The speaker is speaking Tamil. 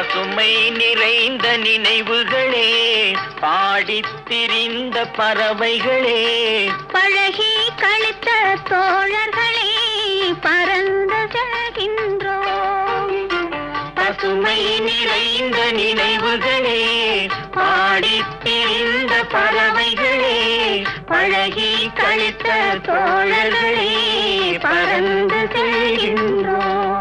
பசுமை நிறைந்த நினைவுகளே, பாடித் திரிந்த பறவைகளே, பழகி கழித்த தோழர்களே, பறந்து செல்கின்றோம். பசுமை நிறைந்த நினைவுகளே, பாடித் திரிந்த பறவைகளே, பழகி கழித்த தோழர்களே, பறந்து செல்கின்றோம்.